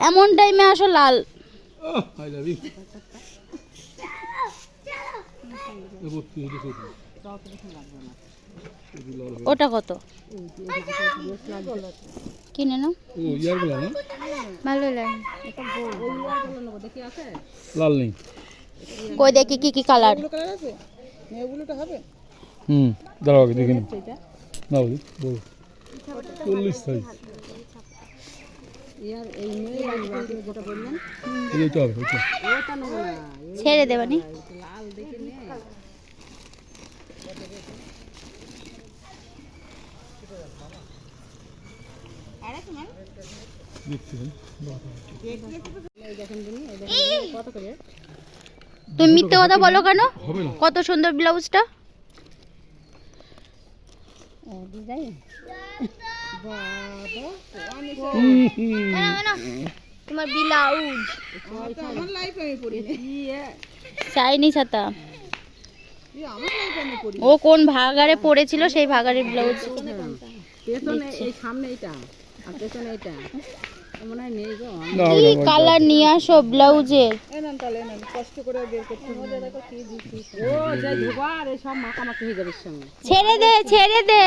এমন টাইমে আসো লাল। ওটা কত কিনে নাও? ভালো লাগে। লাল নেই। কই দেখি কি কি কালার। দাঁড়াও আগে দেখে নাও। 40 সাইজ। ছেড়ে দেবানি। তুমি মিথ্যে কথা বলো কেন? কত সুন্দর ব্লাউজটা। তোমার ব্লাউজ চাইনিজ হাতা। ও কোন ভাগারে পড়েছিল সেই ভাগারের ব্লাউজ। কি কালার নিয়ে আসো ব্লাউজের। ছেড়ে দে ছেড়ে দে।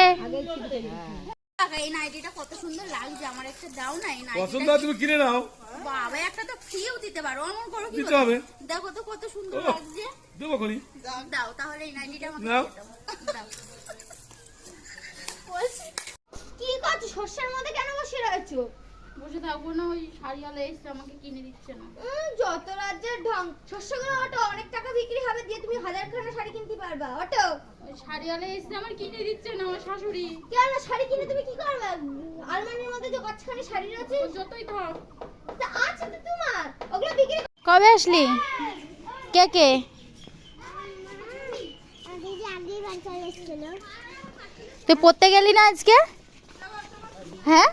এই নাইটিটা কত সুন্দর লাগছে, আমার একটা দাও না। এই নাইটিটা তুমি কিনে নাও। বাবা একটা তো ফ্রিও দিতে পারো, অমন করো কি হবে। দেখো তো কত সুন্দর লাগছে। দেবো খনি দাও তাহলে এই নাইটিটা আমাকে নাও। দাও। কি করছো? শস্যের মধ্যে কেন বসে রয়েছো? বসে থাকবো না, ওই শাড়িওয়ালা এসে আমাকে কিনে দিচ্ছে না। যত রাজ্যের ঢং। শস্যগুলো অটো অনেক টাকা বিক্রি হবে, দিয়ে তুমি 1000 খানা শাড়ি কিনতে পারবা। অটো ওই শাড়িওয়ালা এসে আমার কিনে দিচ্ছে না, আমার শাশুড়ি। কেন শাড়ি কিনে তুমি কি করবে? আলমারির মধ্যে যে কতখানি শাড়ি আছে যতই থাক তা আছে তো তোমার, ওগুলো বিক্রি। কবে আসলি? কে কে? তুই পড়তে গেলি না আজকে? হ্যাঁ,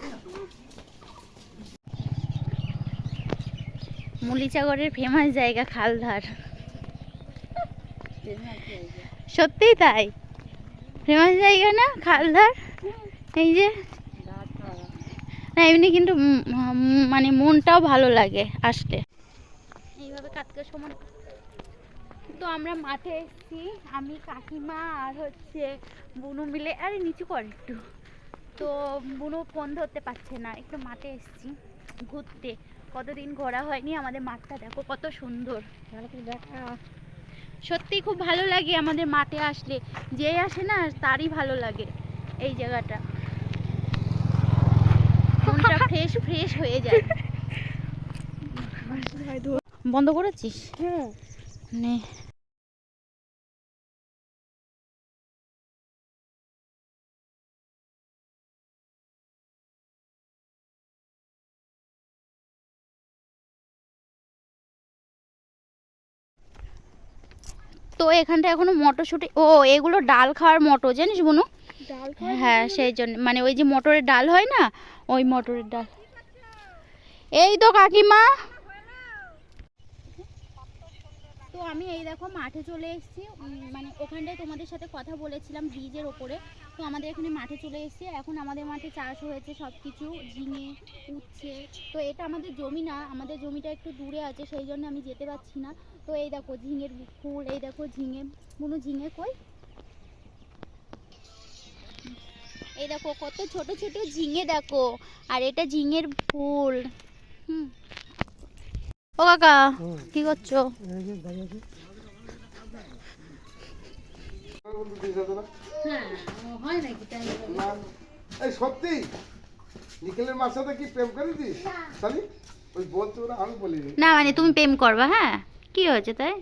মুলিচাগড়ের ফেমাস জায়গা খালধার। সত্যিই তাই, ফেমাস জায়গা না খালধার। এই যে না এমনি কিন্তু মানে মনটাও ভালো লাগে আসলে এইভাবে কাটতে সময়। তো আমরা মাঠে এসেছি, আমি কাকিমা আর হচ্ছে বুনু মিলে। আরে নিচু কর একটু। তো বুনু ফোন ধরতে পারছে না, একটু মাঠে এসেছি ঘুরতে। কতদিন ঘোরা হয়নি। আমাদের মাঠটা দেখো কত সুন্দর। সত্যি খুব ভালো লাগে আমাদের মাঠে আসলে। যে আসে না তারই ভালো লাগে এই জায়গাটা। মনটা ফ্রেশ ফ্রেশ হয়ে যায়। বন্ধ করেছিস? হ্যাঁ নে। তো এখানটা এখনো মটরশুঁটি, ও এগুলো ডাল খাওয়ার মটর জানিস বুনু? হ্যাঁ সেই জন্য, মানে ওই যে মটরের ডাল হয় না, ওই মটরের ডাল। এই তো কাকিমা। তো আমি এই দেখো মাঠে চলে এসেছি, মানে ওখানটায় তোমাদের সাথে কথা বলেছিলাম ব্রিজের ওপরে। তো আমাদের এখানে মাঠে চলে এসেছি। এখন আমাদের মাঠে চাষ হয়েছে সব কিছু, ঝিঙে উচ্ছে। তো এটা আমাদের জমি না, আমাদের জমিটা একটু দূরে আছে, সেই জন্য আমি যেতে পারছি না। তো এই দেখো ঝিঙের ফুল, এই দেখো ঝিঙে। কোনো ঝিঙে কই? এই দেখো কত ছোট ছোট ঝিঙে দেখো, আর এটা ঝিঙের ফুল। ও কাকা কি করছো? সত্যি নিখিলের মার সাথে কি প্রেম করেছিস? ওই বলতো না, আমি বলিনি। না মানে তুমি প্রেম করবা? হ্যাঁ কি হয়েছে তাই?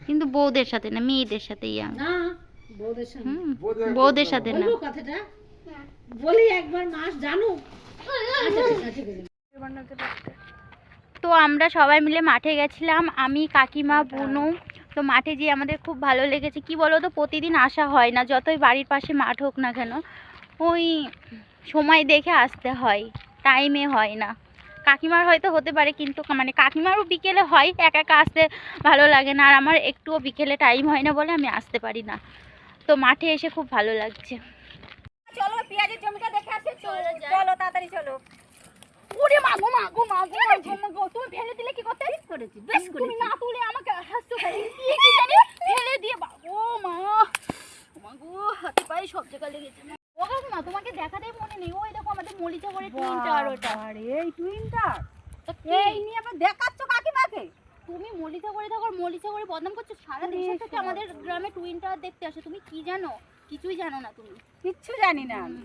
কিন্তু বউদের সাথে না, মেয়েদের সাথে। না বউদের সাথে না। কথাটা বলি একবার মাস জানো। তো আমরা সবাই মিলে মাঠে গেছিলাম, আমি কাকিমা বুনু। তো মাঠে যেয়ে আমাদের খুব ভালো লেগেছে। কি বলো তো, প্রতিদিন আসা হয় না, যতই বাড়ির পাশে মাঠ হোক না কেন, ওই সময় দেখে আসতে হয়, টাইমে হয় না। কাকিমার হয়তো হতে পারে, কিন্তু মানে কাকিমারও বিকেলে হয়, একা একা আসতে ভালো লাগে না। আর আমার একটুও বিকেলে টাইম হয় না বলে আমি আসতে পারি না। তো মাঠে এসে খুব ভালো লাগছে। চলো পেঁয়াজের জমিটা দেখে আসি। চলো তাড়াতাড়ি চলো। ওরে মা গো মা গো মা গো মা গো, তুমি ফেলে দিলে কি করতে? ঠিক করেছি, বেশ করেছি। তুমি না তুলে আমাকে হাসছো কেন? কি জানি ফেলে দিয়ে ও মা, মা গো হাতে পায়ে সব জায়গায় লেগেছে। ও কাকিমা তোমাকে দেখাতেই মনে নেই, ওই দেখো আমাদের মলিচা করে টুইনটার ওটা। আরে এই টুইনটার এই এই নিয়ে আবার দেখাচ্ছ কাকিমাকে? তুমি মলিচা করে থাকো, মলিচা করে বদনাম করছো। সারা দেশে থেকে আমাদের গ্রামে টুইন টাওয়ার দেখতে আসে, তুমি কি জানো? কিছুই জানো না তুমি। কিচ্ছু জানি না আমি।